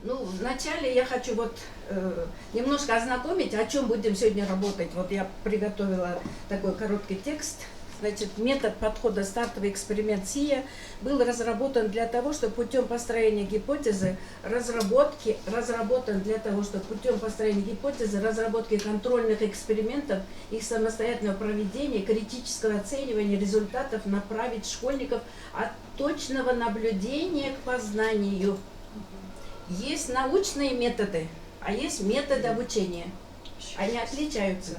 Ну, вначале я хочу немножко ознакомить, о чем будем сегодня работать. Вот я приготовила такой короткий текст. Значит, метод подхода стартовый эксперимент СИА был разработан для того, чтобы путем построения гипотезы, разработки контрольных экспериментов, их самостоятельного проведения, критического оценивания результатов направить школьников от точного наблюдения к познанию. Есть научные методы, а есть методы обучения. Они отличаются.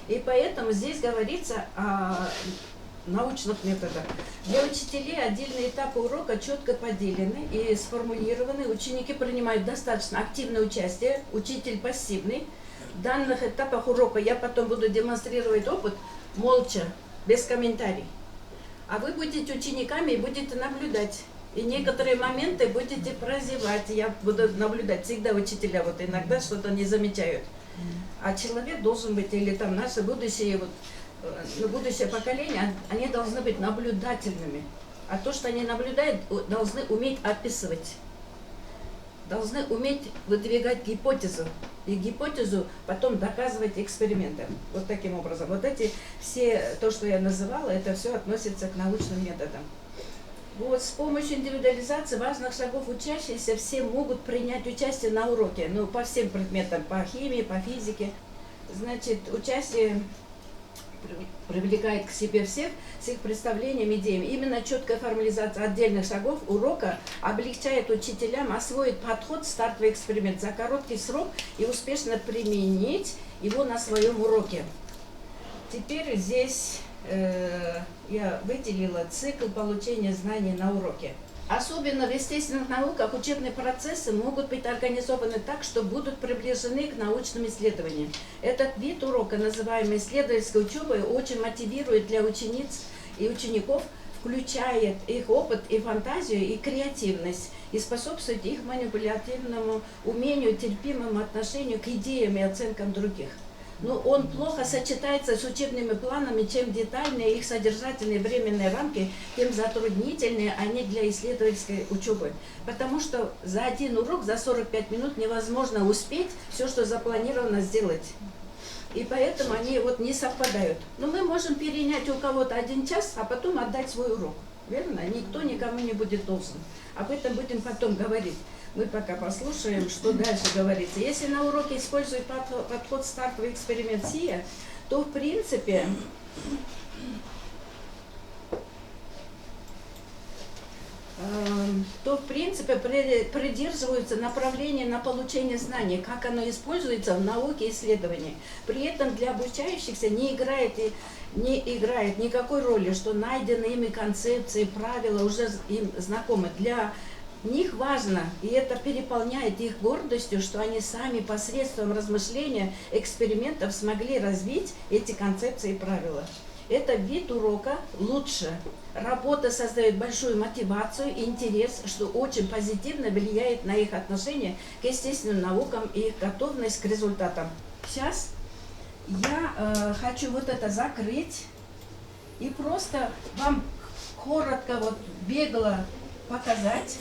И поэтому здесь говорится о научных методах. Для учителей отдельные этапы урока четко поделены и сформулированы. Ученики принимают достаточно активное участие, учитель пассивный. В данных этапах урока я потом буду демонстрировать опыт молча, без комментариев. А вы будете учениками и будете наблюдать. И некоторые моменты будете прозевать. Я буду наблюдать. Всегда учителя иногда что-то не замечают. А человек должен быть, или там наше будущее, будущее поколение, они должны быть наблюдательными. А то, что они наблюдают, должны уметь описывать. Должны уметь выдвигать гипотезу. И гипотезу потом доказывать экспериментом. Вот таким образом. Вот эти все, то, что я называла, это все относится к научным методам. Вот, с помощью индивидуализации важных шагов учащиеся все могут принять участие на уроке, по всем предметам, по химии, по физике. Значит, участие привлекает к себе всех с их представлениями, идеями. Именно четкая формализация отдельных шагов урока облегчает учителям освоить подход стартовый эксперимент за короткий срок и успешно применить его на своем уроке. Теперь здесь я выделила цикл получения знаний на уроке. Особенно в естественных науках учебные процессы могут быть организованы так, что будут приближены к научным исследованиям. Этот вид урока, называемый исследовательской учебой, очень мотивирует для учениц и учеников, включает их опыт и фантазию, и креативность, и способствует их манипулятивному умению, терпимому отношению к идеям и оценкам других. Но он плохо сочетается с учебными планами, чем детальные их содержательные временные рамки, тем затруднительнее они для исследовательской учебы. Потому что за один урок, за 45 минут невозможно успеть все, что запланировано сделать. И поэтому они не совпадают. Но мы можем перенять у кого-то 1 час, а потом отдать свой урок. Верно? Никто никому не будет должен. Об этом будем потом говорить. Мы пока послушаем, что дальше говорится. Если на уроке использовать подход стартовый эксперимент СИА, то в принципе придерживаются направления на получение знаний, как оно используется в науке и исследовании. При этом для обучающихся не играет никакой роли, что найденные ими концепции, правила уже им знакомы. Для них важно, и это переполняет их гордостью, что они сами посредством размышления, экспериментов смогли развить эти концепции и правила. Это вид урока лучше. Работа создает большую мотивацию и интерес, что очень позитивно влияет на их отношение к естественным наукам и их готовность к результатам. Сейчас я хочу это закрыть и просто вам коротко, бегло показать,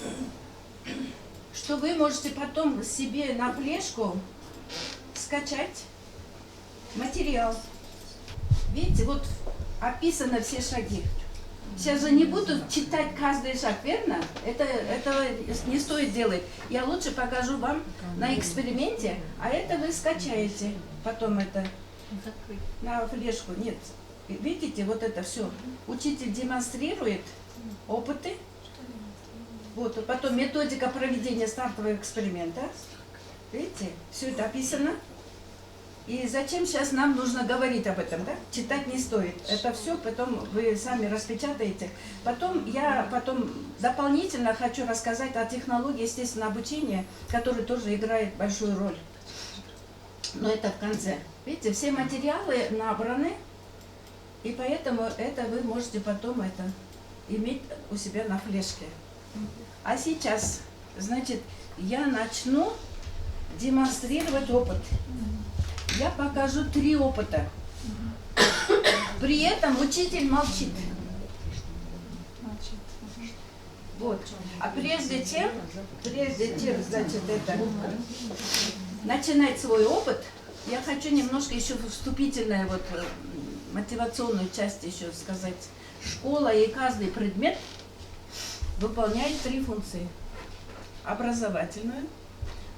что вы можете потом себе на флешку скачать материал. Видите, описаны все шаги. Сейчас же не буду читать каждый шаг, верно? Этого не стоит делать. Я лучше покажу вам на эксперименте, а это вы скачаете потом на флешку. Нет, видите, это все. Учитель демонстрирует опыты. Потом методика проведения стартового эксперимента. Видите, все это описано. И зачем сейчас нам нужно говорить об этом, да? Читать не стоит. Это все потом вы сами распечатаете. Я дополнительно хочу рассказать о технологии естественного обучения, которая тоже играет большую роль. Но это в конце. Видите, все материалы набраны, и поэтому это вы можете потом иметь у себя на флешке. А сейчас, я начну демонстрировать опыт. Я покажу 3 опыта. При этом учитель молчит. Вот. А прежде чем, значит, это, начинать свой опыт, я хочу немножко еще вступительную вот мотивационную часть еще сказать. Школа и каждый предмет выполняет 3 функции: образовательную,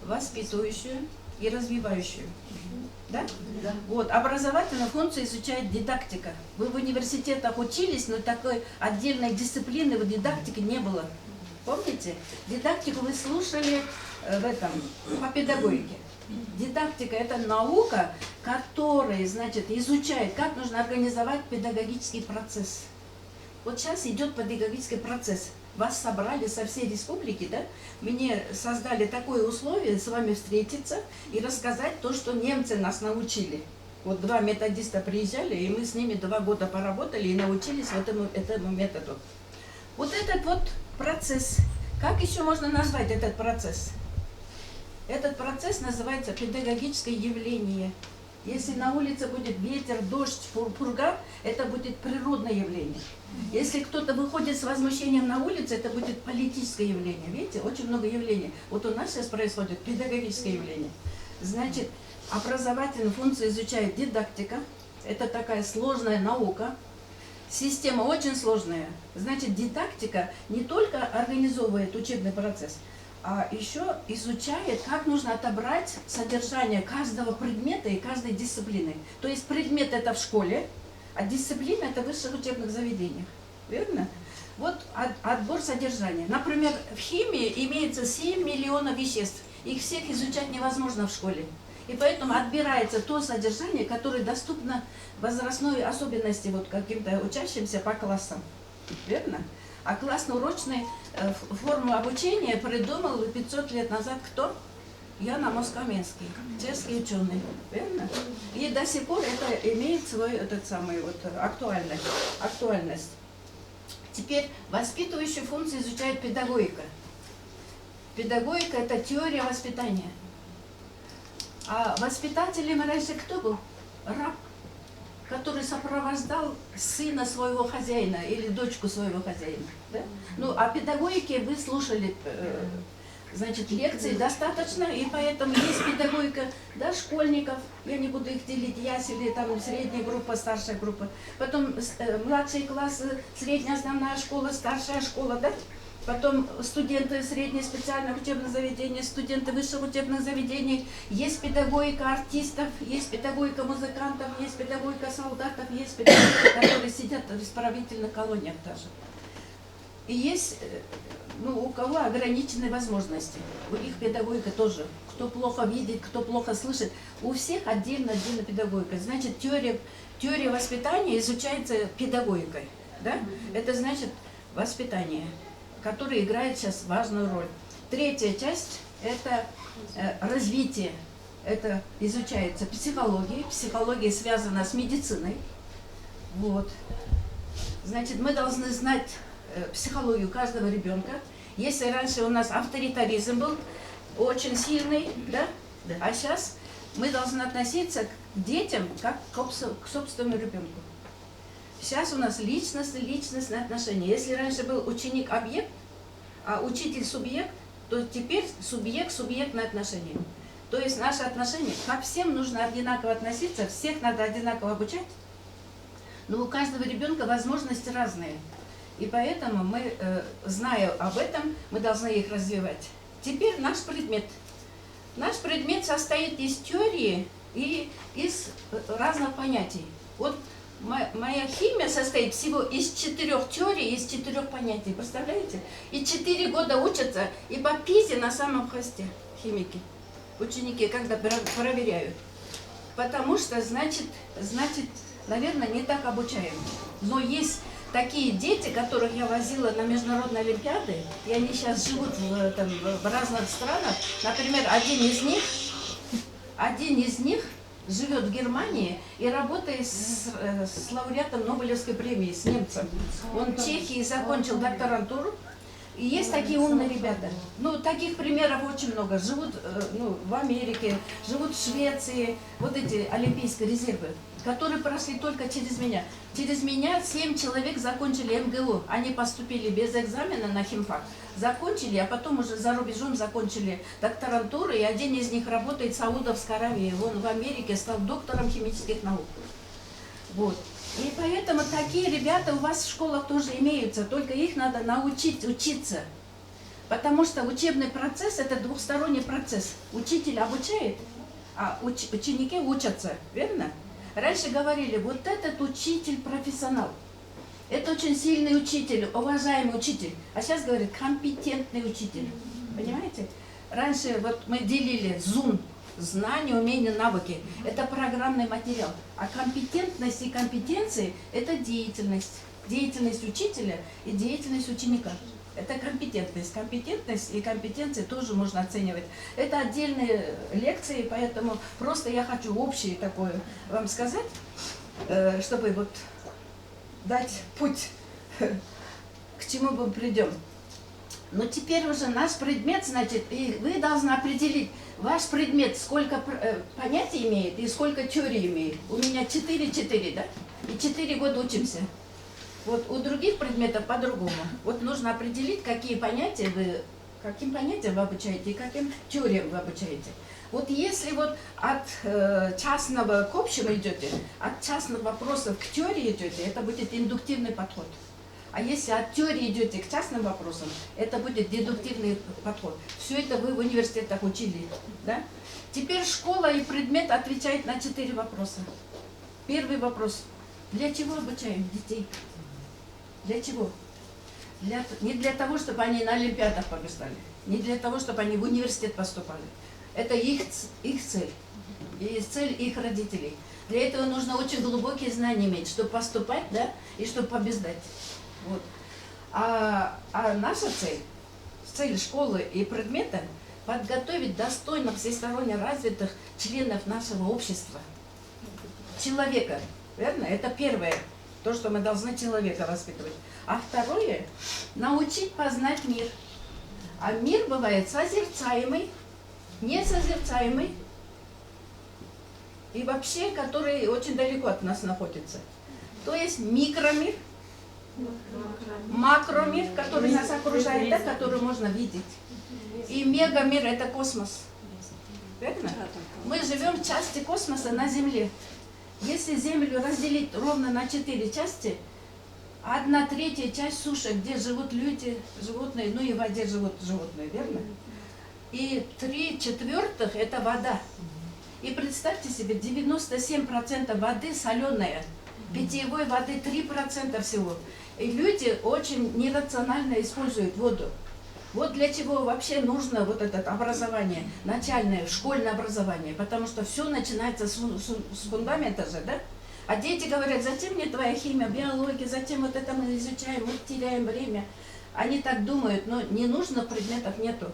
воспитывающую и развивающую. Да? Да. Вот, образовательную функцию изучает дидактика. Вы в университетах учились, но такой отдельной дисциплины в дидактике не было. Помните? Дидактику вы слушали по педагогике. Дидактика – это наука, которая, значит, изучает, как нужно организовать педагогический процесс. Вот сейчас идет педагогический процесс. Вас собрали со всей республики, да? Мне создали такое условие с вами встретиться и рассказать то, что немцы нас научили. Вот 2 методиста приезжали, и мы с ними 2 года поработали и научились этому методу. Вот этот вот процесс. Как еще можно назвать этот процесс? Этот процесс называется педагогическое явление. Если на улице будет ветер, дождь, пурга, это будет природное явление. Если кто-то выходит с возмущением на улицу, это будет политическое явление. Видите, очень много явлений. Вот у нас сейчас происходит педагогическое явление. Значит, образовательную функцию изучает дидактика. Это такая сложная наука. Система очень сложная. Значит, дидактика не только организовывает учебный процесс, а еще изучает, как нужно отобрать содержание каждого предмета и каждой дисциплины. То есть предмет это в школе, а дисциплина это в высших учебных заведениях. Верно? Вот отбор содержания. Например, в химии имеется 7 миллионов веществ. Их всех изучать невозможно в школе. И поэтому отбирается то содержание, которое доступно возрастной особенности вот каким-то учащимся по классам. Верно? А классно-урочную форму обучения придумал 500 лет назад кто? Ян Амос Каменский, чешский ученый. Верно? И до сих пор это имеет свою актуальность. Теперь воспитывающую функцию изучает педагогика. Педагогика – это теория воспитания. А воспитателем раньше кто был? Раб, который сопровождал сына своего хозяина или дочку своего хозяина. Да? Ну, о педагогике вы слушали, значит, лекции достаточно, и поэтому есть педагогика, да, школьников, я не буду их делить, ясли, там, средняя группа, старшая группа, потом младшие классы, средняя основная школа, старшая школа, да? Потом студенты средних специальных учебных заведений, студенты высших учебных заведений. Есть педагогика артистов, есть педагогика музыкантов, есть педагогика солдатов, есть педагогика, которые сидят в исправительных колониях даже. И есть, у кого ограниченные возможности. У них педагогика тоже. Кто плохо видит, кто плохо слышит. У всех отдельно педагогика. Значит, теория воспитания изучается педагогикой. Да? Это значит воспитание, который играет сейчас важную роль. Третья часть – это развитие. Это изучается психология. Психология связана с медициной. Вот. Значит, мы должны знать психологию каждого ребенка. Если раньше у нас авторитаризм был очень сильный, да? Да. А сейчас мы должны относиться к детям как к собственному ребенку. Сейчас у нас личностные отношения. Если раньше был ученик-объект, а учитель-субъект, то теперь субъект-субъектное отношение. То есть наши отношения, ко всем нужно одинаково относиться, всех надо одинаково обучать, но у каждого ребенка возможности разные. И поэтому мы, зная об этом, мы должны их развивать. Теперь наш предмет. Наш предмет состоит из теории и из разных понятий. Вот моя химия состоит всего из 4 теорий, из 4 понятий. Представляете? И 4 года учатся, и по ПИЗе на самом хвосте химики. Ученики, когда проверяют. Потому что, значит, наверное, не так обучаем. Но есть такие дети, которых я возила на международные олимпиады, и они сейчас живут в разных странах. Например, один из них живет в Германии и работает с лауреатом Нобелевской премии, с немцем. Он в Чехии закончил докторантуру. И есть такие умные ребята. Таких примеров очень много. Живут в Америке, живут в Швеции. Вот эти олимпийские резервы. которые прошли только через меня. Через меня 7 человек закончили МГУ. Они поступили без экзамена на химфак. Закончили, а потом уже за рубежом закончили докторантуру. И один из них работает в Саудовской Аравии. Он в Америке стал доктором химических наук. Вот. И поэтому такие ребята у вас в школах тоже имеются. Только их надо научить учиться. Потому что учебный процесс – это двухсторонний процесс. Учитель обучает, а ученики учатся, верно? Раньше говорили, вот этот учитель профессионал. Это очень сильный учитель, уважаемый учитель. А сейчас говорят, компетентный учитель. Понимаете? Раньше вот мы делили ЗУН, знания, умения, навыки. Это программный материал. А компетентность и компетенции – это деятельность. Деятельность учителя и деятельность ученика. Это компетентность. Компетентность и компетенции тоже можно оценивать. Это отдельные лекции, поэтому просто я хочу общее такое вам сказать, чтобы вот дать путь, к чему мы придем. Но теперь уже наш предмет, значит, и вы должны определить, ваш предмет сколько понятий имеет и сколько теории имеет. У меня 4, да? И 4 года учимся. Вот у других предметов по-другому. Вот нужно определить, каким понятиям вы обучаете и каким теориям вы обучаете. Вот если вот от частного к общему идете, от частных вопросов к теории идете, это будет индуктивный подход. А если от теории идете к частным вопросам, это будет дедуктивный подход. Все это вы в университетах учили. Да? Теперь школа и предмет отвечает на 4 вопроса. Первый вопрос. Для чего обучаем детей? Для чего? Не для того, чтобы они на олимпиадах побеждали, не для того, чтобы они в университет поступали. Это их цель, и цель их родителей. Для этого нужно очень глубокие знания иметь, чтобы поступать, да, и чтобы побеждать. Вот. А наша цель школы и предмета – подготовить достойных, всесторонне развитых членов нашего общества. Человека, верно? Это первое. То, что мы должны человека воспитывать. А второе – научить познать мир. А мир бывает созерцаемый, несозерцаемый и вообще, который очень далеко от нас находится. То есть микромир, макромир, который нас окружает, да, который можно видеть. И мегамир – это космос. Верно? Мы живем в части космоса на Земле. Если Землю разделить ровно на 4 части, 1/3 часть суши, где живут люди, животные, ну и в воде живут животные, верно? И 3/4 это вода. И представьте себе, 97% воды соленая, питьевой воды 3% всего. И люди очень нерационально используют воду. Вот для чего вообще нужно вот это образование, начальное, школьное образование, потому что все начинается с фундамента же, да? А дети говорят, зачем мне твоя химия, биология, зачем вот это мы изучаем, мы теряем время. Они так думают, но ненужных предметов нету.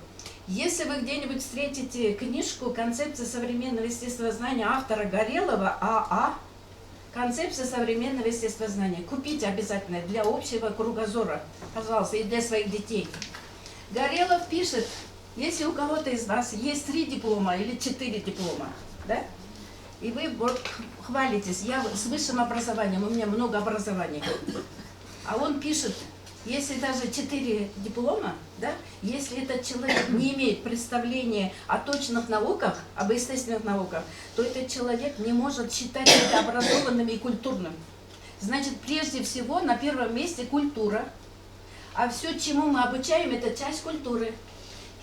Если вы где-нибудь встретите книжку «Концепция современного естествознания» автора Горелова А.А., «Концепция современного естествознания», купите обязательно для общего кругозора, пожалуйста, и для своих детей. Горелов пишет, если у кого-то из вас есть 3 диплома или 4 диплома, да, и вы вот хвалитесь, я с высшим образованием, у меня много образований, а он пишет, если даже 4 диплома, да, если этот человек не имеет представления о точных науках, об естественных науках, то этот человек не может считать себя образованным и культурным. Значит, прежде всего на первом месте культура. А все, чему мы обучаем, это часть культуры.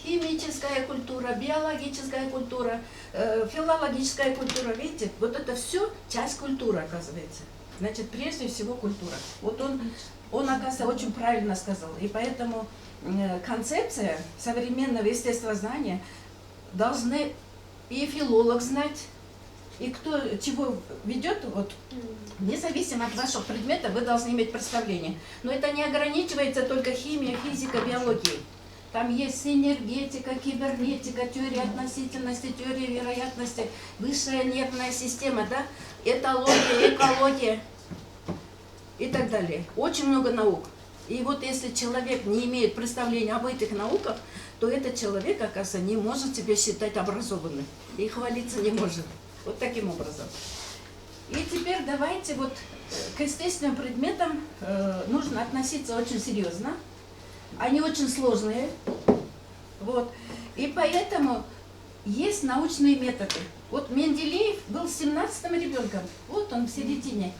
Химическая культура, биологическая культура, филологическая культура. Видите, вот это все часть культуры, оказывается. Значит, прежде всего культура. Вот он, оказывается, очень правильно сказал. И поэтому концепция современного естествознания должны и филолог знать, и кто чего ведет, вот, независимо от вашего предмета, вы должны иметь представление. Но это не ограничивается только химией, физикой, биологией. Там есть энергетика, кибернетика, теория относительности, теория вероятности, высшая нервная система, да, этология, экология и так далее. Очень много наук. И вот если человек не имеет представления об этих науках, то этот человек, оказывается, не может себя считать образованным и хвалиться не может. Вот таким образом. И теперь давайте вот к естественным предметам нужно относиться очень серьезно. Они очень сложные. Вот. И поэтому есть научные методы. Вот Менделеев был 17-м ребенком. Вот он в середине.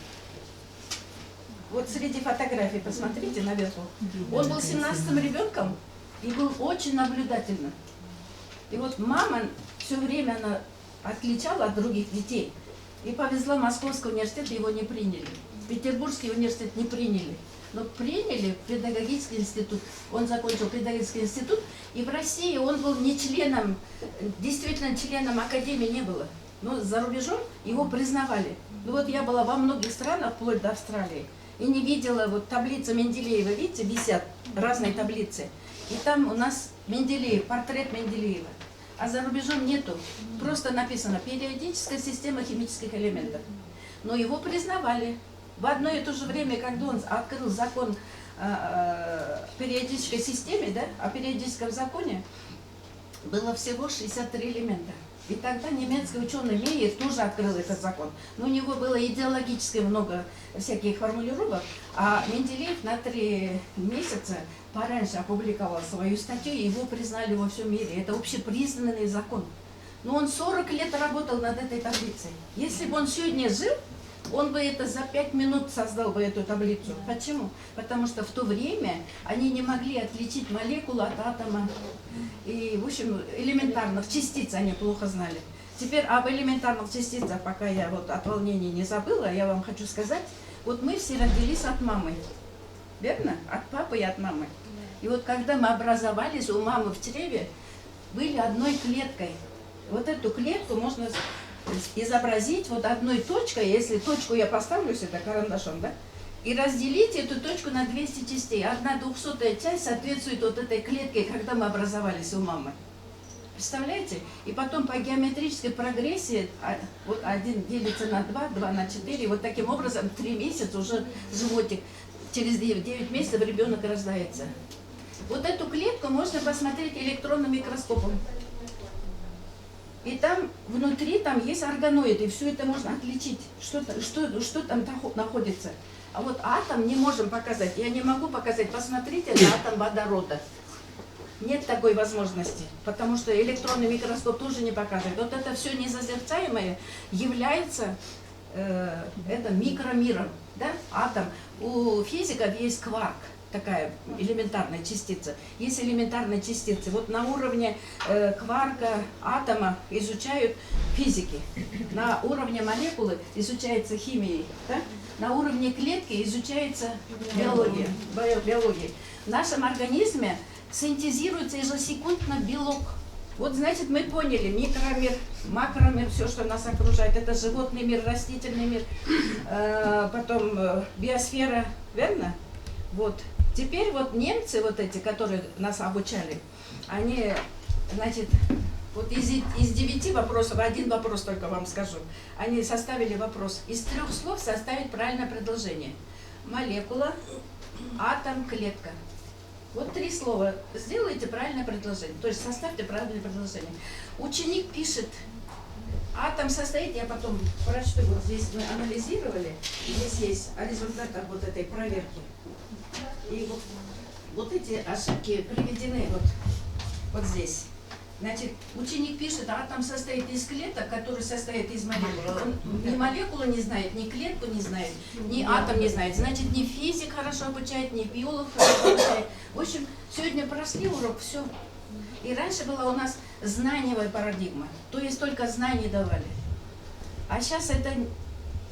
Вот среди фотографий, посмотрите наверху. Он был 17-м ребенком и был очень наблюдательным. И вот мама все время она отличала от других детей. И повезла в Московский университет, его не приняли. Петербургский университет не приняли. Но приняли в педагогический институт. Он закончил педагогический институт. И в России он был не членом, действительно членом академии не было. Но за рубежом его признавали. Ну вот я была во многих странах, вплоть до Австралии. И не видела, вот таблица Менделеева, видите, висят разные таблицы. И там у нас Менделеев, портрет Менделеева. А за рубежом нету. Просто написано «Периодическая система химических элементов». Но его признавали. В одно и то же время, когда он открыл закон о периодической системе, да, о периодическом законе, было всего 63 элемента. И тогда немецкий ученый Мейер тоже открыл этот закон. Но у него было идеологически много всяких формулировок, а Менделеев на 3 месяца пораньше опубликовал свою статью, и его признали во всем мире. Это общепризнанный закон. Но он 40 лет работал над этой таблицей. Если бы он сегодня жил, он бы это за 5 минут создал бы эту таблицу. Почему? Потому что в то время они не могли отличить молекулу от атома. И, в общем, элементарных частиц они плохо знали. Теперь об элементарных частицах, пока я вот от волнения не забыла, я вам хочу сказать, вот мы все родились от мамы. Верно? От папы и от мамы. И вот когда мы образовались, у мамы в чреве были одной клеткой. Вот эту клетку можно изобразить вот одной точкой, если точку я поставлю сюда карандашом, да, и разделить эту точку на 200 частей. 1/200 часть соответствует вот этой клетке, когда мы образовались у мамы. Представляете? И потом по геометрической прогрессии вот 1 делится на 2, 2 на 4, вот таким образом 3 месяца уже животик, через 9 месяцев ребенок рождается. Вот эту клетку можно посмотреть электронным микроскопом. И там внутри там есть органоиды, и все это можно отличить, что там находится. А вот атом не можем показать. Я не могу показать. Посмотрите на атом водорода. Нет такой возможности, потому что электронный микроскоп тоже не показывает. Вот это все несозерцаемое является это микромиром, да? Атом. У физиков есть кварк. Такая элементарная частица. Есть элементарные частицы. Вот на уровне кварка, атома изучают физики. На уровне молекулы изучается химией. Да? На уровне клетки изучается биология. В нашем организме синтезируется ежесекундно белок. Вот, значит, мы поняли микромир, макромир, все, что нас окружает. Это животный мир, растительный мир, потом биосфера, верно? Вот. Теперь вот немцы, вот эти, которые нас обучали, они, значит, вот из 9 вопросов, 1 вопрос только вам скажу. Они составили вопрос. Из 3 слов составить правильное предложение. Молекула, атом, клетка. Вот 3 слова. Сделайте правильное предложение. То есть составьте правильное предложение. Ученик пишет. Атом состоит, я потом прочту, вот здесь мы анализировали, здесь есть о результатах вот этой проверки. И вот эти ошибки приведены вот здесь. Значит, ученик пишет, атом состоит из клеток, которые состоят из молекул. Он ни молекулу не знает, ни клетку не знает, ни атом не знает. Значит, ни физик хорошо обучает, ни биолог хорошо обучает. В общем, сегодня прошли урок, все. И раньше была у нас знаниевая парадигма, то есть только знания давали. А сейчас это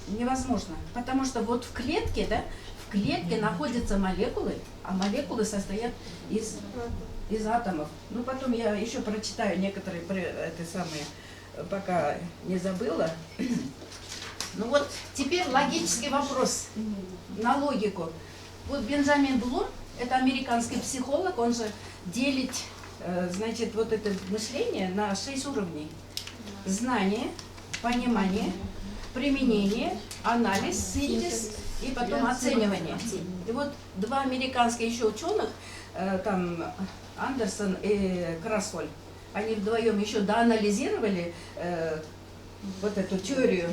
невозможно, потому что вот в клетке, да, в клетке находятся молекулы, а молекулы состоят из атомов. Ну, потом я еще прочитаю некоторые, это самые, пока не забыла. Ну вот, теперь логический вопрос на логику. Вот Бенджамин Блум, это американский психолог, он же делит, значит, вот это мышление на 6 уровней. Знание, понимание, применение, анализ, синтез и потом оценивание. И вот 2 американских еще ученых, там Андерсон и Красволь, они вдвоем еще доанализировали вот эту теорию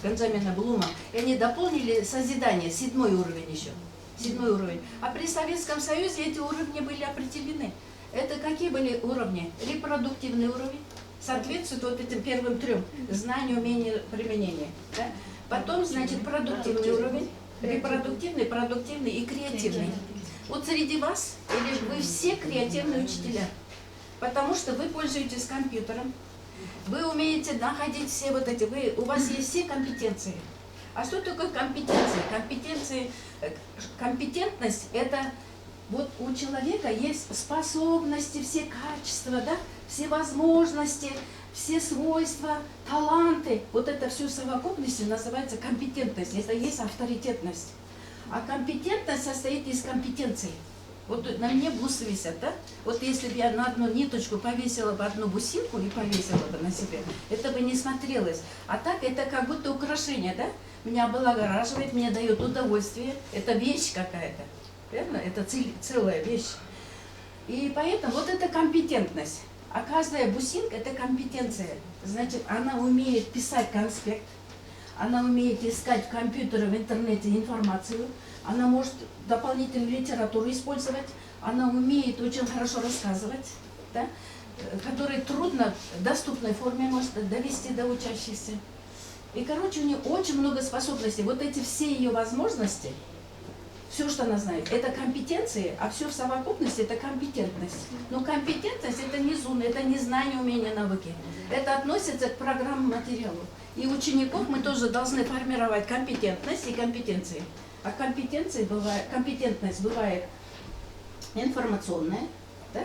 Бенджамина Блума, и они дополнили созидание, 7-й уровень еще. 7-й уровень. А при Советском Союзе эти уровни были определены. Это какие были уровни? Репродуктивный уровень, соответствует вот этим первым 3: знание, умение, применение. Да? Потом, значит, продуктивный уровень, репродуктивный, продуктивный и креативный. Вот среди вас, или вы все креативные учителя, потому что вы пользуетесь компьютером, вы умеете находить все вот эти, у вас есть все компетенции. А что такое компетенции? Компетентность – это вот у человека есть способности, все качества, да, все возможности, все свойства, таланты. Вот это все в совокупности называется компетентность. Это есть авторитетность. А компетентность состоит из компетенций. Вот на мне бусы висят, да? Вот если бы я на одну ниточку повесила бы одну бусинку и повесила бы на себе, это бы не смотрелось. А так это как будто украшение, да? Меня облагораживает, мне дает удовольствие. Это вещь какая-то, верно? Это целая вещь. И поэтому вот это компетентность. А каждая бусинка – это компетенция. Значит, она умеет писать конспект, она умеет искать в компьютере, в интернете информацию, она может дополнительную литературу использовать, она умеет очень хорошо рассказывать, да, которую трудно в доступной форме может довести до учащихся. И, короче, у нее очень много способностей. Вот эти все ее возможности, все, что она знает, это компетенции, а все в совокупности – это компетентность. Но компетентность – это не зум, это не знание, умение, навыки. Это относится к программному материалу. И учеников мы тоже должны формировать компетентность и компетенции. А компетентность бывает информационная, да?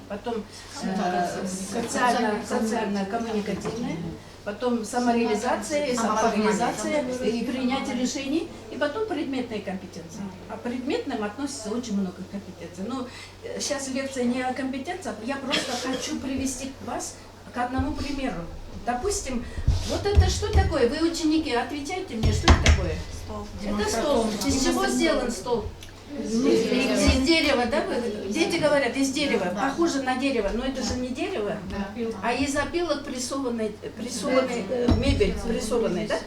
Потом социально-коммуникативная, потом самореализация, и принятие решений, и потом предметные компетенции. А к предметным относится очень много компетенций. Но сейчас лекция не о компетенциях, я просто хочу привести вас к одному примеру. Допустим, вот это что такое? Вы, ученики, отвечайте мне, что это такое? Стол. Это стол. Из чего сделан стол? Из дерева, да? Дети говорят, из дерева. Похоже на дерево, но это же не дерево, а из опилок прессованной мебель, прессованной, да?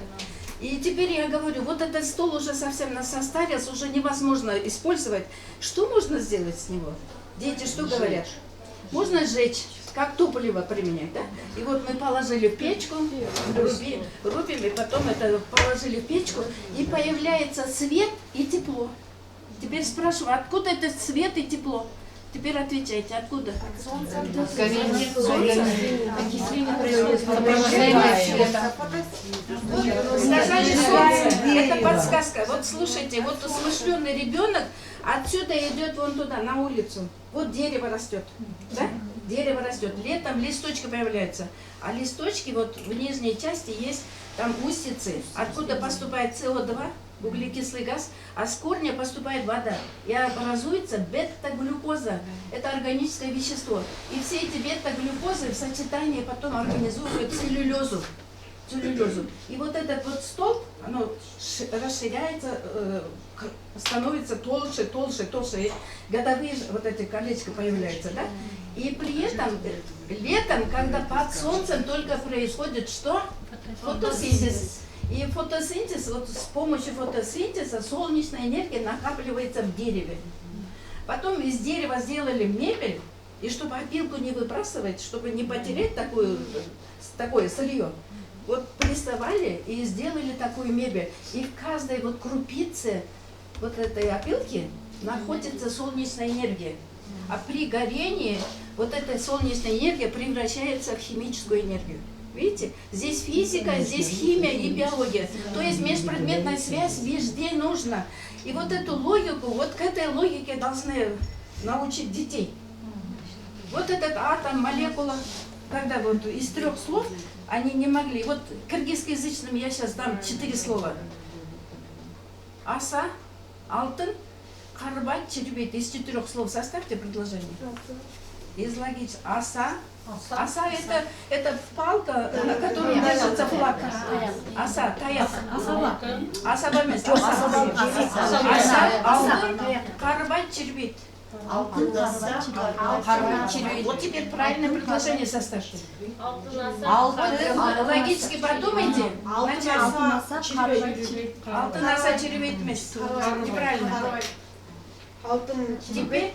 И теперь я говорю, вот этот стол уже совсем состарился, уже невозможно использовать. Что можно сделать с него? Дети что говорят? Можно сжечь. Как топливо применять, да? И вот мы положили в печку, рубим, и потом это положили в печку, и появляется свет и тепло. Теперь спрашиваю, откуда этот свет и тепло? Теперь отвечайте, откуда? Солнце. Окисление происходит. Сказали солнце. Это подсказка. Вот слушайте, вот смышленый ребенок отсюда идет вон туда, на улицу. Вот дерево растет, да? Дерево растет. Летом листочки появляются. А листочки вот в нижней части есть там устицы, откуда поступает СО2, углекислый газ, а с корня поступает вода. И образуется бета-глюкоза. Это органическое вещество. И все эти бета-глюкозы в сочетании потом организуют целлюлезу. И вот этот вот столб, оно расширяется, становится толще. И годовые вот эти колечки появляются, да? И при этом летом, когда под солнцем только происходит что? Фотосинтез. И фотосинтез, вот с помощью фотосинтеза солнечная энергия накапливается в дереве. Потом из дерева сделали мебель, и чтобы опилку не выбрасывать, чтобы не потерять такое сырье, вот прессовали и сделали такую мебель. И в каждой вот крупице вот этой опилки находится солнечная энергия. А при горении вот эта солнечная энергия превращается в химическую энергию. Видите? Здесь физика, здесь химия и биология. То есть межпредметная связь везде нужна. И вот эту логику, вот к этой логике должны научить детей. Вот этот атом, молекула, когда вот из 3 слов они не могли. Вот кыргызскоязычным я сейчас дам 4 слова. Аса, алтын, карбат, червет. Из 4 слов составьте предложение. Излагите. Аса. Аса это палка, на которой держится флаг. Аса, таяк. Асаба место. Аса, алтын, карбат, червет. Вот теперь правильное предложение составьте. Алтын Логически подумайте. Алтын аса черебетмес. Неправильно. Теперь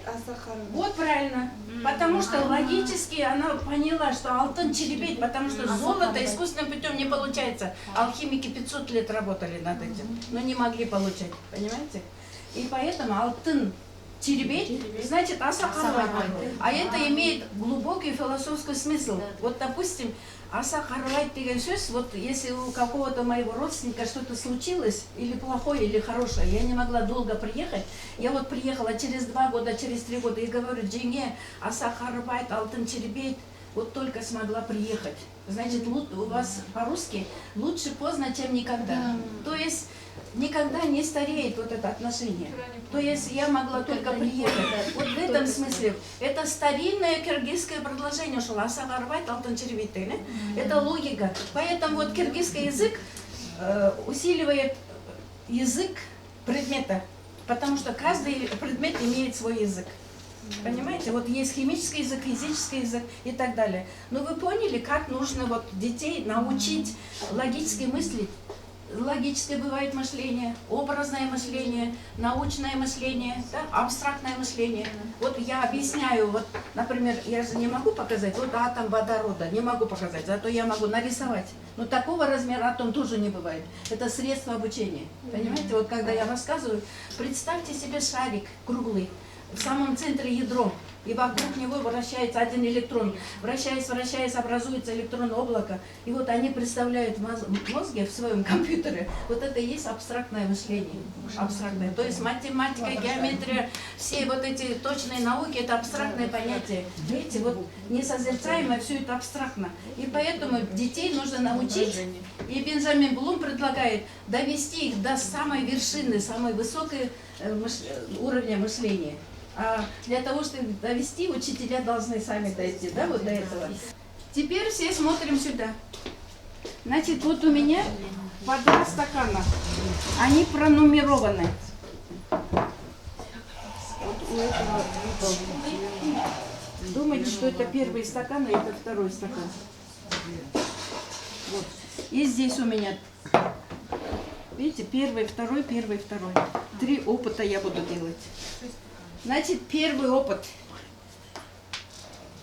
вот правильно. Потому что логически она поняла, что алтын черебет, потому что золото искусственным путем не получается. Алхимики 500 лет работали над этим, но не могли получать. Понимаете? И поэтому алтын черебет значит аса харвай. А это имеет глубокий философский смысл. Вот, допустим, аса харвай деген сөз, вот если у какого-то моего родственника что-то случилось, или плохое, или хорошее, я не могла долго приехать, я вот приехала через 2 года, через 3 года и говорю: Дженге, аса харвай, алтын черебет, вот только смогла приехать. Значит, у вас по-русски лучше поздно, чем никогда. То есть никогда не стареет вот это отношение. То есть я могла только приехать. Вот в этом смысле это старинное киргизское предложение, что аса харвай, алтын черебет. Это логика. Поэтому вот киргизский язык усиливает язык предмета, потому что каждый предмет имеет свой язык. Понимаете, вот есть химический язык, физический язык и так далее. Но вы поняли, как нужно вот детей научить логически мыслить? Логическое бывает мышление, образное мышление, научное мышление, да, абстрактное мышление. Вот я объясняю, вот, например, я же не могу показать, вот атом водорода, не могу показать, зато я могу нарисовать. Но такого размера атом тоже не бывает. Это средство обучения. Понимаете, вот когда я рассказываю, представьте себе шарик круглый, в самом центре ядро, и вокруг него вращается один электрон. Вращаясь, образуется электронное облако. И вот они представляют в мозге, в своем компьютере, вот это и есть абстрактное мышление. Абстрактное. То есть математика, геометрия, все вот эти точные науки, это абстрактное понятие. Видите, вот несозерцаемое, все это абстрактно. И поэтому детей нужно научить, и Бенджамин Блум предлагает довести их до самой вершины, самой высокой уровня мышления. А для того, чтобы довести, учителя должны сами дойти, да, вот до этого. Теперь все смотрим сюда. Значит, вот у меня по 2 стакана. Они пронумерованы. Вот у этого думайте, что это первый стакан, а это второй стакан. Вот. И здесь у меня, видите, первый, второй, первый, второй. 3 опыта я буду делать. Значит, первый опыт.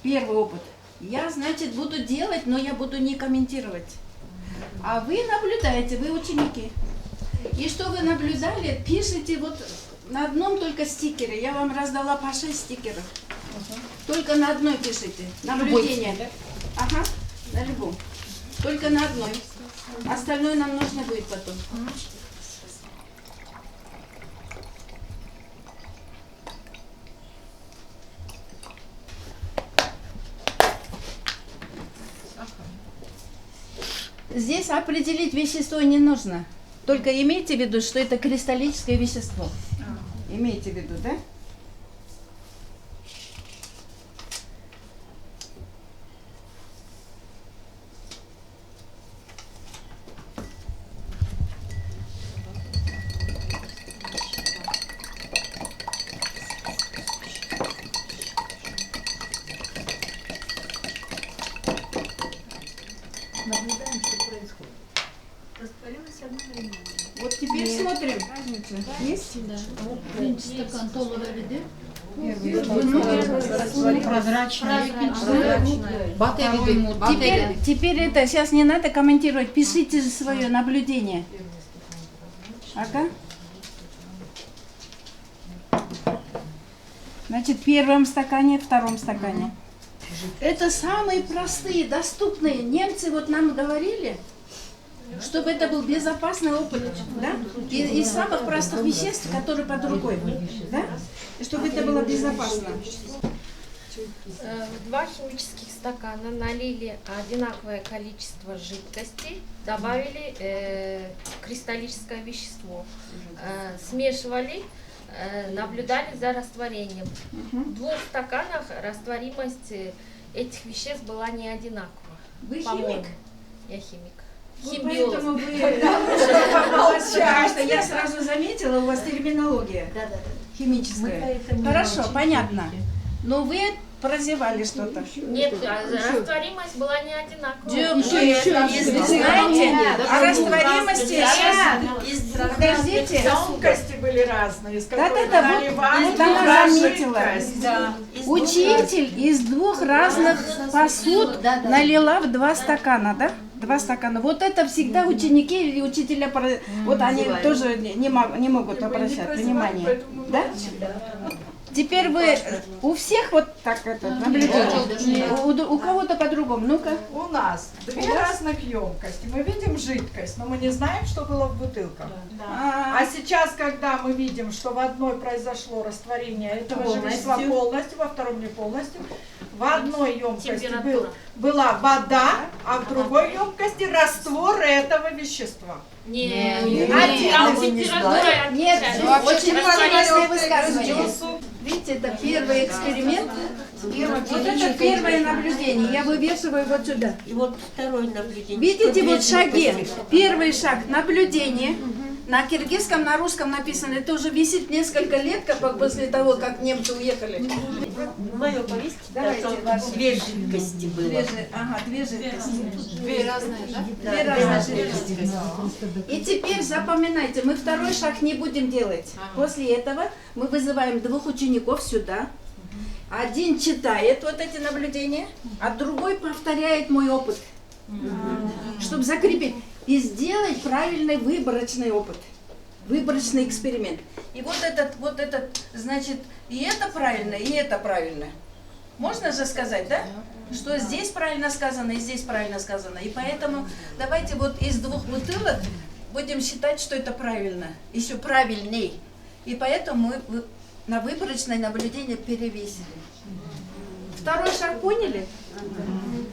Я, значит, буду делать, но я буду не комментировать. А вы наблюдаете, вы ученики. И что вы наблюдали, пишите вот на одном только стикере. Я вам раздала по 6 стикеров. Только на одной пишите. Наблюдение. Ага, на любом. Только на одной. Остальное нам нужно будет потом. Здесь определить вещество не нужно. Только имейте в виду, что это кристаллическое вещество. Имейте в виду, да? Наблюдаем, что происходит. Растворилось одновременно. Вот теперь смотрим. Разница есть? Да. Birinci стакан толы verdi. Прозрачная. Теперь это, сейчас не надо комментировать, пишите свое наблюдение. Ага. Значит, в первом стакане, втором стакане. Это самые простые, доступные. Немцы вот нам говорили, чтобы это был безопасный опыт, да? Из самых простых веществ, которые под рукой, да? И чтобы это было безопасно. В 2 химических стакана налили одинаковое количество жидкости, добавили кристаллическое вещество, смешивали, наблюдали за растворением. В 2 стаканах растворимость этих веществ была не одинакова. Вы по-моему. химик? Я химик. химбиолог. Поэтому вы потому что я сразу заметила, у вас терминология химическая. Хорошо, понятно. Но вы прозевали что-то. Нет, растворимость была не одинаковая. Знаете, о растворимости подождите. Емкости были разные, из которых Да-да-да, наливали вот она заметила. жидкость. Учитель из 2 разных посуд налила в 2 стакана, да? 2 стакана. Вот это всегда ученики или учителя, вот они тоже не могут обращать внимание. Да? Теперь вы у всех вот так это наблюдаете? У кого-то по-другому. Ну-ка. У нас 2 разных емкости. Мы видим жидкость, но мы не знаем, что было в бутылках. А сейчас, когда мы видим, что в одной произошло растворение этого же вещества полностью, во втором не полностью, в одной емкости была вода, а в другой емкости раствор этого вещества. Нет, Там температура Нет, отличается. очень интересное высказывание. Видите, это первый эксперимент. Вот это первое наблюдение. Я вывешиваю вот сюда. И вот второе наблюдение. Видите, вот шаги. Первый шаг – наблюдение. На киргизском, на русском написано. Это уже висит несколько лет, как после того, как немцы уехали. Мое повесить, Давайте, что ваши. 2 жидкости было. 2 жидкости. 2 разные, да? 2 разные жидкости. И теперь запоминайте, мы второй шаг не будем делать. После этого мы вызываем 2 учеников сюда. Один читает вот эти наблюдения, а другой повторяет мой опыт, чтобы закрепить и сделать правильный выборочный опыт, выборочный эксперимент. И вот этот, значит, и это правильно. Можно же сказать, да? Что здесь правильно сказано и здесь правильно сказано. И поэтому давайте вот из 2 бутылок будем считать, что это правильно, еще правильней. И поэтому мы на выборочное наблюдение перевесили. Второй шаг поняли?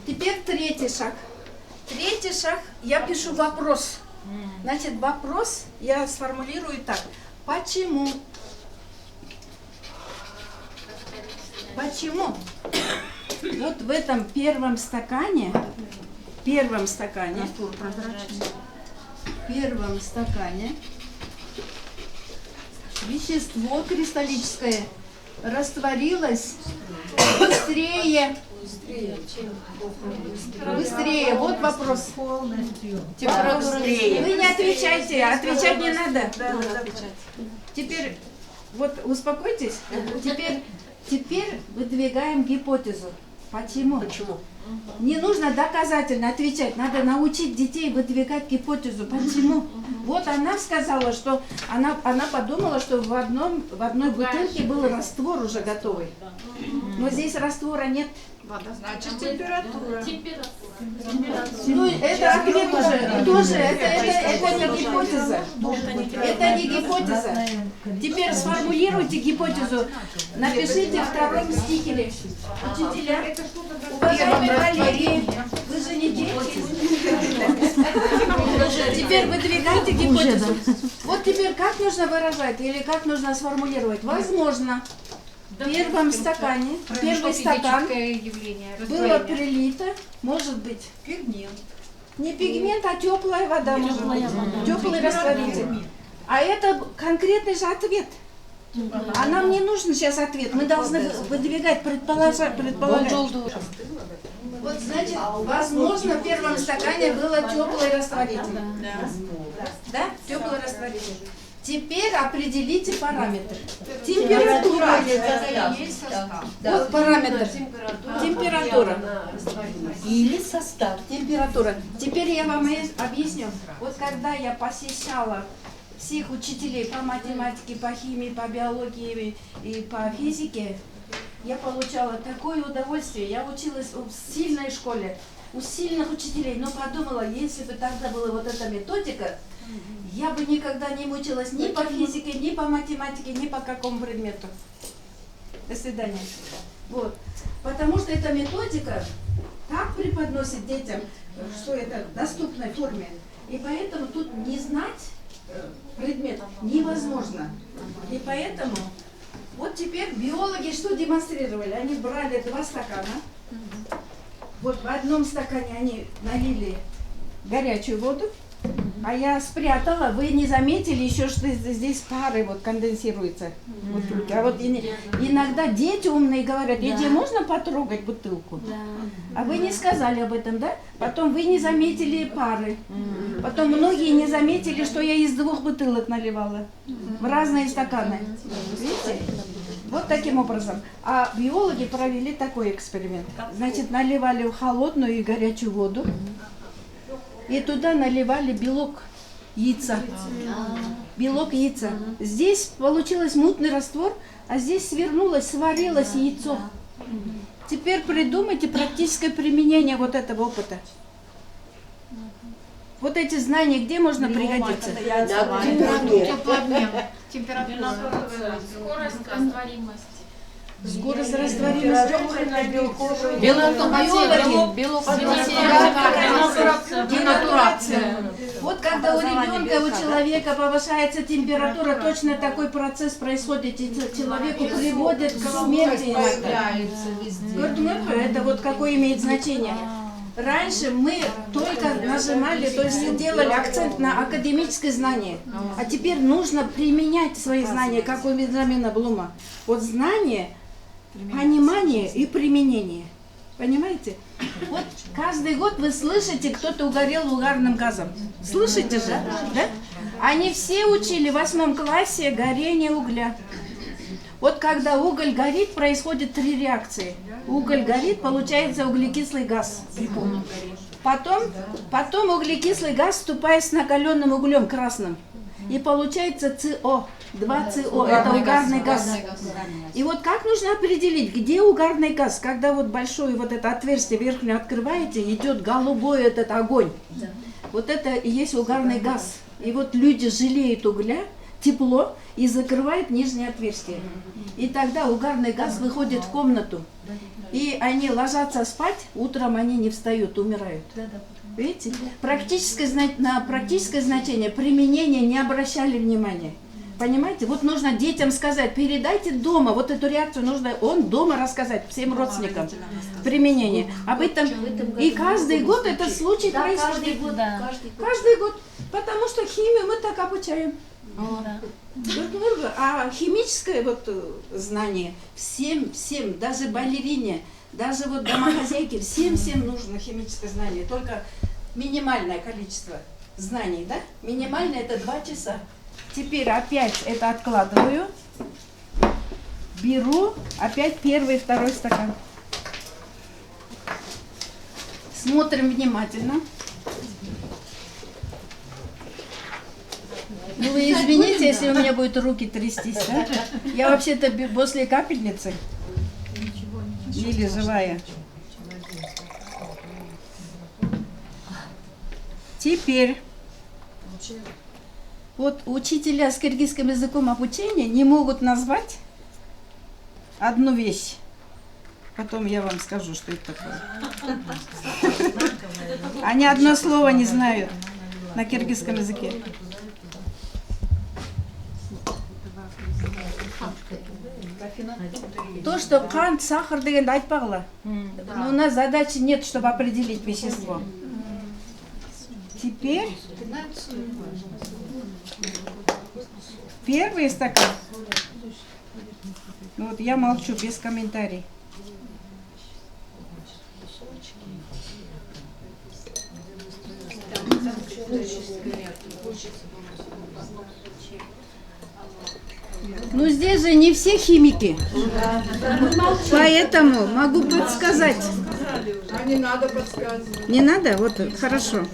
Теперь 3-й шаг. 3-й шаг, я пишу вопрос. Значит, вопрос я сформулирую так. Почему? Почему? Вот в этом первом стакане вещество кристаллическое растворилось быстрее. Быстрее. Вот вопрос. Вы не отвечайте, отвечать не надо. Теперь, вот успокойтесь. Теперь выдвигаем гипотезу. Почему? Не нужно доказательно отвечать, надо научить детей выдвигать гипотезу. Почему? Вот она сказала, что она подумала, что в одной бутылке был раствор уже готовый. Но здесь раствора нет. Значит, температура. Ну, это ответ тоже, это не гипотеза. Это не гипотеза. Теперь сформулируйте гипотезу. Напишите в 2 стикере. Учителя, уважаемые коллеги, вы же не дети. Теперь выдвигайте гипотезу. Вот теперь как нужно выражать или как нужно сформулировать? Возможно, в первом стакане, первый стакан было прилито, может быть, пигмент. Не пигмент, а теплая вода. Теплый растворитель. А это конкретный же ответ. А нам не нужен сейчас ответ. Мы должны выдвигать, предполагать. Вот, значит, возможно, в первом стакане было теплый растворитель. Да? Теплый растворитель. Теперь определите параметр. Температура. Вот параметр. Температура. Или состав. Температура. Теперь я вам объясню. Вот когда я посещала всех учителей по математике, по химии, по биологии и по физике, я получала такое удовольствие. Я училась в сильной школе, у сильных учителей, но подумала, если бы тогда была вот эта методика, я бы никогда не мучилась ни по физике, ни по математике, ни по какому предмету. До свидания. Вот. Потому что эта методика так преподносит детям, что это в доступной форме. И поэтому тут не знать предмет невозможно. И поэтому вот теперь биологи что демонстрировали? Они брали 2 стакана. Вот в одном стакане они налили горячую воду, а я спрятала, вы не заметили еще, что здесь пары вот конденсируются в бутылке. А вот иногда дети умные говорят, Иди, можно потрогать бутылку? А вы не сказали об этом, да? Потом вы не заметили пары. Потом многие не заметили, что я из 2 бутылок наливала в разные стаканы. Видите? Вот таким образом. А биологи провели такой эксперимент. Значит, наливали в холодную и горячую воду. И туда наливали белок яйца. Белок яйца. Здесь получилось мутный раствор, а здесь свернулось, сварилось яйцо. Теперь придумайте практическое применение вот этого опыта. Вот эти знания, где можно пригодиться? Скорость растворимости. Скорость растворимости. Денатурация. Вот когда у ребенка, у человека повышается температура, точно такой процесс происходит, и человеку приводит к смерти. Это вот какое имеет значение. Раньше мы только нажимали, то есть делали акцент на академическое знание, а теперь нужно применять свои знания, как у Бенджамина Блума. Вот знание, понимание и применение. Понимаете? Вот каждый год вы слышите, кто-то угорел угарным газом. Слышите же? Да? Они все учили в 8 классе горение угля. Вот когда уголь горит, происходит 3 реакции. Уголь горит, получается углекислый газ. Потом углекислый газ вступает с накаленным углем красным. И получается СО. 2 СО. Это угарный газ. И вот как нужно определить, где угарный газ? Когда вот большое вот это отверстие верхнее открываете, идет голубой этот огонь. Вот это и есть угарный газ. И вот люди жалеют угля, тепло, и закрывают нижнее отверстие. И тогда угарный газ выходит в комнату. И они ложатся спать, утром они не встают, умирают. Видите? На практическое значение применения не обращали внимания. Понимаете? Вот нужно детям сказать, передайте дома, вот эту реакцию нужно дома рассказать всем родственникам. Применение. Об этом. И каждый год этот случай происходит. Каждый год. Потому что химию мы так обучаем. А химическое вот знание всем, даже балерине, даже вот домохозяйке, всем нужно химическое знание. Только минимальное количество знаний, да? Минимальное это 2 часа. Теперь опять это откладываю, беру опять 1 и 2 стакан. Смотрим внимательно. Ну вы извините, если у меня будут руки трястись, да? Я вообще-то после капельницы. Или живая. Теперь. Вот учителя с киргизским языком обучения не могут назвать одну вещь. Потом я вам скажу, что это такое. Они одно слово не знают на киргизском языке. То, что кант, сахар дегенде айтпагыла. Но у нас задачи нет, чтобы определить вещество. Теперь 1 стакан. Ну вот я молчу, без комментариев. Ну здесь же не все химики, поэтому могу подсказать. А не надо подсказывать. Не надо? Вот, хорошо.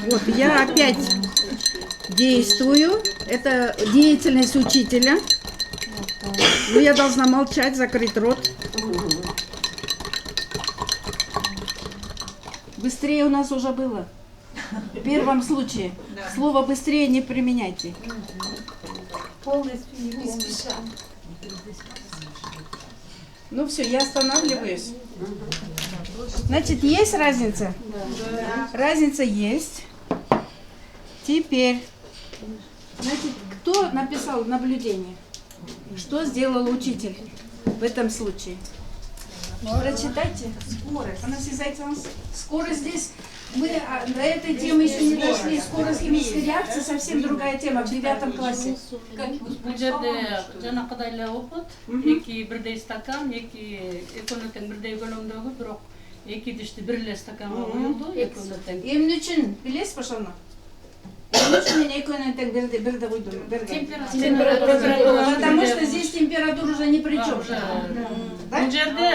Вот, я опять действую. Это деятельность учителя. Но я должна молчать, закрыть рот. Быстрее у нас уже было. В первом случае. Слово быстрее не применяйте. Ну все, я останавливаюсь. Значит, есть разница? Разница есть. Теперь, значит, кто написал наблюдение? Что сделал учитель в этом случае? Прочитайте. Скорость. Она связается. Скорость здесь Мы до этой темы еще не дошли. Скорость химической реакции совсем другая тема в 9 классе. Бұл жерде жаңақыдай эле опыт, эки бирдей стакан, экөөнө тең бирдей көлөмдөгү, бирок эки идишти бир эле стаканга куюлду, экөөнө тең. Эмне үчүн билесизби ошону? Эмне үчүн мен экөөнөн тең бирди куйдум? Температура. Потому что здесь температура уже ни при чем. Бул жерде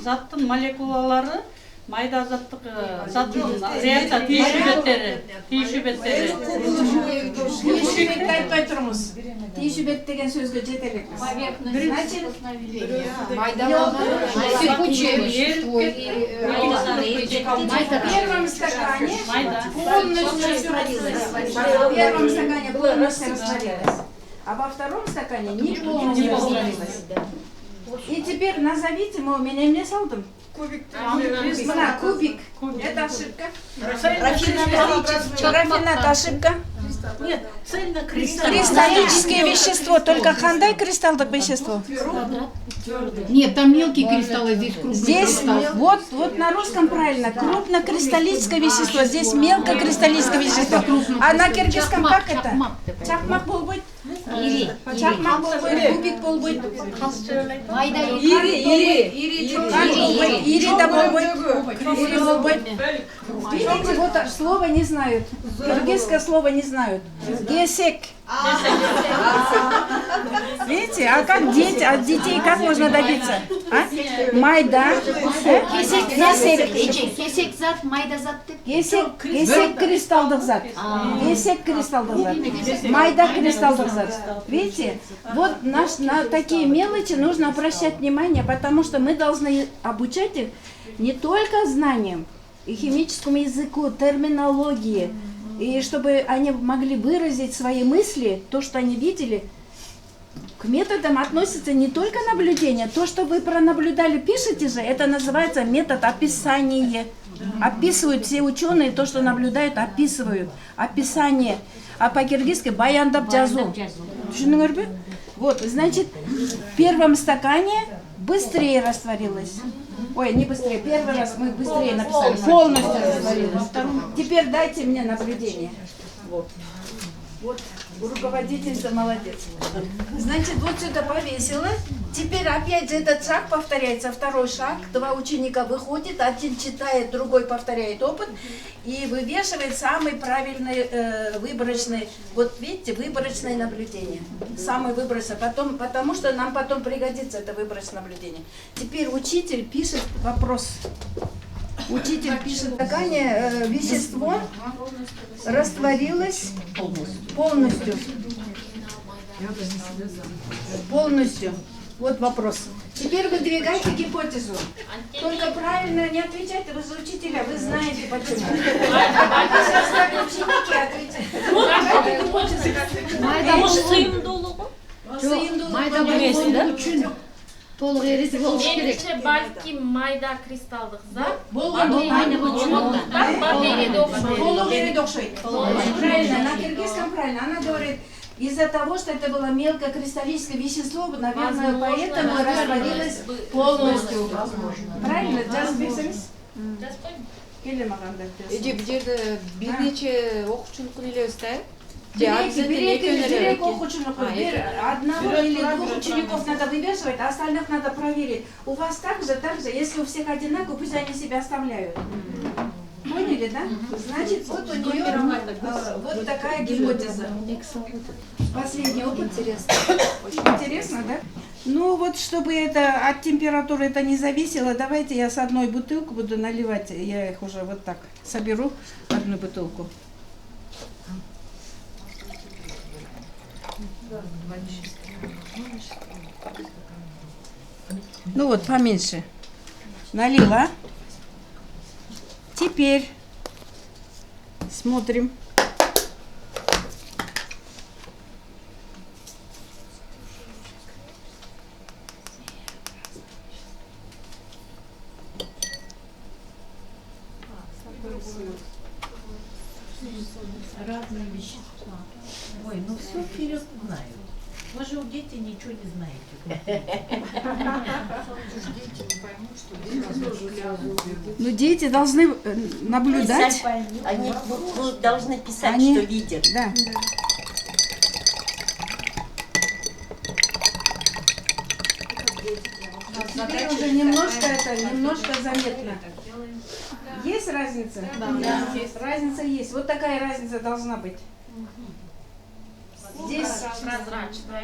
заттын молекулалары майда заттык заттын реакция тийишүү беттери. Тийишүү бетти айтпай турмуз. Тийишүү бет деген сөзгө жете элекпиз. Значит, в первом стакане полностью растворилось, а во втором стакане не полностью растворилось. И теперь назовите, мы у меня мне салдым. Кубик. Это ошибка. Рафинат ошибка. Нет, цельнокристаллическое. Кристаллическое вещество. Только кандай кристаллдык вещество? Нет, там мелкие кристаллы, здесь крупные. Здесь вот на русском правильно. Крупнокристаллическое вещество. Здесь мелкокристаллическое вещество. А на киргизском как это? Чакмак болбойт. Чакмак болбойт. Кубик болбойт. Ири да болбойт. Ири болбойт. Видите, вот слово не знают. Киргизское слово не знают. Гесек. Видите, а как дети, от детей как можно добиться? А? Майда. Кесек зат, майда зат. Кесек кристалдык зат. Кесек кристалдык зат. Майда кристалдык зат. Видите, вот на такие мелочи нужно обращать внимание, потому что мы должны обучать их не только знаниям, и химическому языку, терминологии, и чтобы они могли выразить свои мысли, то, что они видели. К методам относится не только наблюдение, то, что вы пронаблюдали, пишете же, это называется метод описания. Описывают все ученые, то, что наблюдают, описывают. Описание. А по-киргизски баяндап жазу. Вот, значит, в первом стакане быстрее растворилось. Ой, не быстрее, первый раз мы быстрее написали, полностью растворилось. Теперь дайте мне наблюдение. Вот, руководительница молодец. Значит, вот сюда повесила. Теперь опять же этот шаг повторяется, второй шаг. Два ученика выходит, один читает, другой повторяет опыт и вывешивает самый правильный выборочный, вот видите, выборочное наблюдение. Самый выборочный, потому что нам потом пригодится это выборочное наблюдение. Теперь учитель пишет вопрос. Учитель пишет, стакане вещество растворилось полностью. Полностью. Вот вопрос. Теперь выдвигайте гипотезу. Только правильно не отвечайте, вы же учителя, вы знаете почему. Сейчас так ученики отвечают. Толық ересі болуш керек. Меніңше балки майда кристалдық зат. Полугериде окшойт. Правильно, на киргизском правильно. Она говорит, из-за того, что это было мелкокристаллическое вещество, наверное, поэтому растворилось полностью. Правильно? Бұл жерде бірнеше оқушылық үйлесті. Берег оқушылық. Одного или двух учеников надо вывешивать, а остальных надо проверить. У вас так же, если у всех одинаково, пусть они себя оставляют. Поняли, да? Значит, вот у нее вот такая гипотеза. Последний опыт. Интересно. Очень интересно, да? Ну вот, чтобы это от температуры это не зависело, давайте я с одной бутылки буду наливать. Я их уже вот так соберу, одну бутылку. Ну вот, поменьше. Налила. Теперь смотрим. Разные вещества. Ой, ну все вперед знают. Вы же у дети ничего не знаете. Ну, дети должны наблюдать. Они должны писать, Они- что видят. Да. Теперь уже немножко заметно. Есть разница? Да. Разница есть. Вот такая разница должна быть. Здесь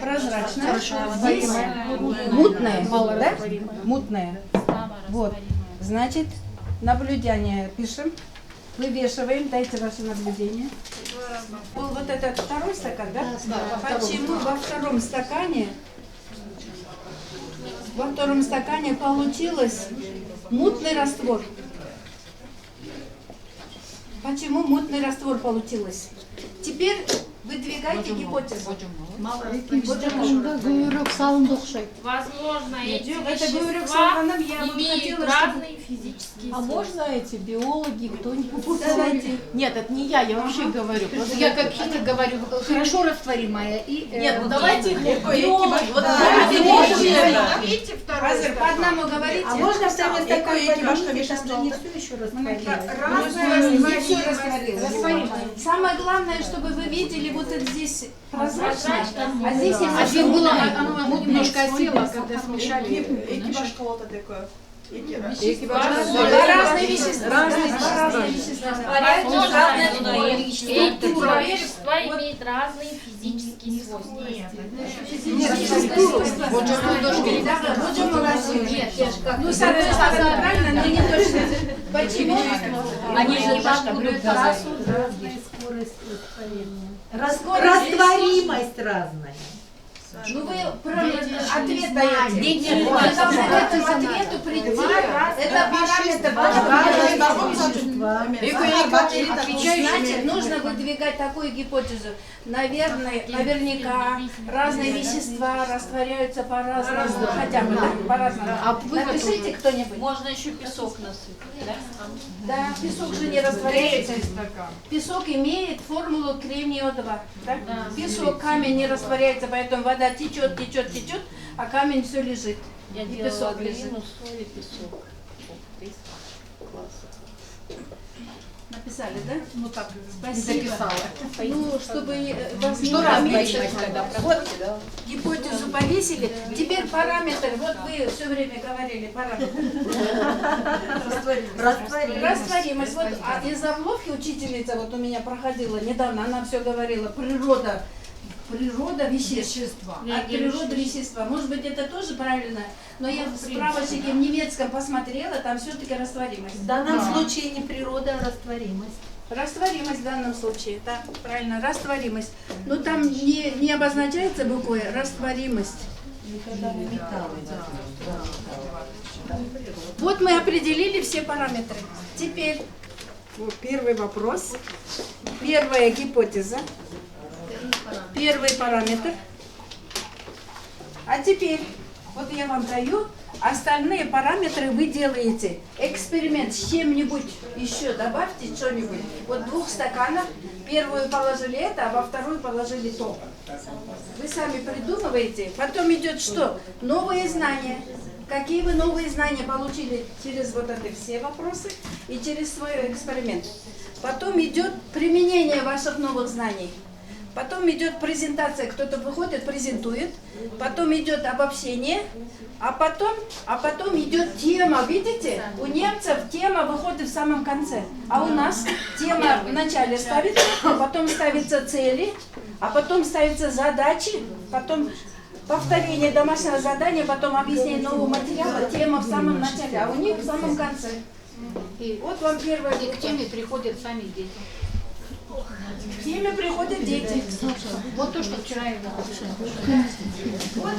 прозрачная. Здесь мутная. Да? Мутная. Вот. Значит, наблюдение пишем. Вывешиваем, дайте ваше наблюдение. Вот этот второй стакан, да? Почему во втором стакане получилось мутный раствор? Почему мутный раствор получилось? Теперь выдвигайте гипотезу. Возможно, эти Это говорю к вещества Салманам, я бы имеют хотела, чтобы... разные физические А можно эти биологи, кто-нибудь? Давайте. Нет, это не я вообще говорю. Вот я как химик говорю, хорошо растворимая и... Нет, ну давайте биологи. Вот Давайте биологи. видите второй Азер, по стакан. одному говорите. А можно второй стакан подвинуть, там же не все еще растворилось. Не все растворилось. Самое главное, чтобы вы видели вот это здесь прозрачно, а здесь Один было, немножко оно немножко осело, когда смешали. Экипаж кого-то такое. разные вещества. Возможно, эти вещества имеют разные физические свойства. Ну, с одной стороны, правильно, но не точно. Почему? Они же так будут Разная скорость растворения. Растворимость разная. Ну, вы ответ даете. Вы должны к этому ответу прийти. Это параметр. Значит, нужно выдвигать такую гипотезу. Наверняка разные вещества растворяются по-разному. Хотя бы, да? По-разному. Напишите кто-нибудь. Можно еще песок насыпать, да? Да, песок же не растворяется. Песок имеет формулу кремнио-2. Да? Песок, камень не растворяется, поэтому вода течет, а камень все лежит. Я И делала песок лежит. глину, соль и песок. Написали, да? Ну так, Спасибо. записала. Ну, чтобы вас не Что заметить. размечать тогда? Вот гипотезу повесили. Теперь параметр. Вот вы все время говорили параметр. Растворимость. Вот из Орловки учительница вот у меня проходила недавно, она все говорила, природа вещества. От природы вещества. Может быть, это тоже правильно, но я в справочнике в немецком посмотрела, там все-таки растворимость. В данном случае не природа, а растворимость. Растворимость в данном случае, да, правильно, растворимость. Но там не обозначается буквой растворимость. Вот мы определили все параметры. Теперь вот первый вопрос, первая гипотеза, первый параметр. А теперь вот я вам даю, остальные параметры вы делаете. Эксперимент с чем-нибудь еще добавьте, что-нибудь. Вот в 2 стаканах, первую положили это, а во вторую положили то. Вы сами придумываете. Потом идет что? Новые знания. Какие вы новые знания получили через вот эти все вопросы и через свой эксперимент. Потом идет применение ваших новых знаний. Потом идет презентация, кто-то выходит, презентует. Потом идет обобщение, а потом идет тема. Видите, у немцев тема выходит в самом конце, а у нас тема в начале ставится, потом ставятся цели, а потом ставятся задачи, потом повторение домашнего задания, потом объяснение нового материала, тема в самом начале, а у них в самом конце. И Вот вам первое. к теме приходят сами дети. К теме приходят дети. Вот то, что вчера я говорила. Вот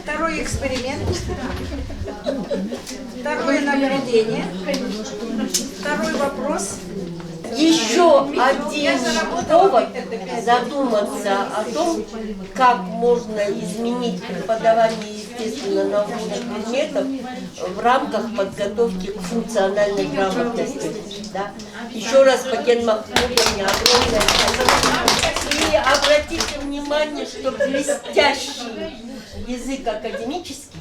второй эксперимент. Второе наблюдение. Второй вопрос. Еще один повод задуматься о том, как можно изменить преподавание естественно-научных предметов в рамках подготовки к функциональной грамотности. Да? Еще раз Пакен Махмудовне огромное спасибо. И обратите внимание, что блестящий язык академический,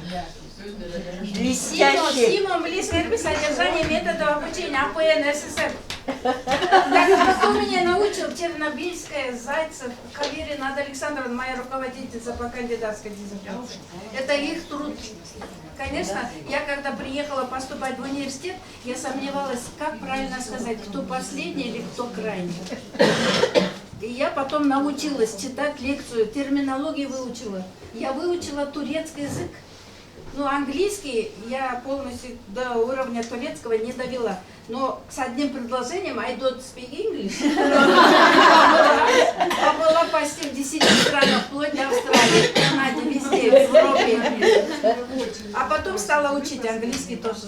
блестящий. Симон близко к содержанию методов обучения АПН СССР. Так, кто меня научил? Чернобильская, Зайцев, Каверин, Надя Александровна, моя руководительница по кандидатской диссертации. Это их труд. Конечно, я когда приехала поступать в университет, я сомневалась, как правильно сказать, кто последний или кто крайний. И я потом научилась читать лекцию, терминологию выучила. Я выучила турецкий язык. Ну, английский я полностью до уровня турецкого не довела. Но с одним предложением I don't speak English. Я была почти в 10 странах, вплоть до Австралии, в Канаде, везде, в Европе. А потом стала учить английский тоже.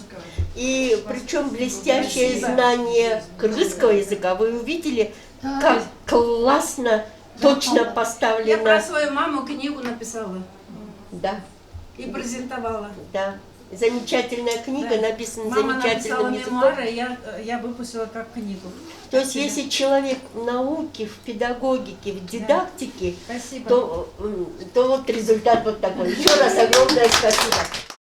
И причем блестящее знание кыргызского языка. Вы увидели, как классно, точно Я про поставлено. свою маму книгу написала Да, и презентовала. да. Замечательная книга, Да. написана Мама написала замечательным языком. мемуары, я выпустила как книгу. То есть, если человек в науке, в педагогике, в дидактике, Спасибо. то вот результат вот такой. Еще раз огромное спасибо.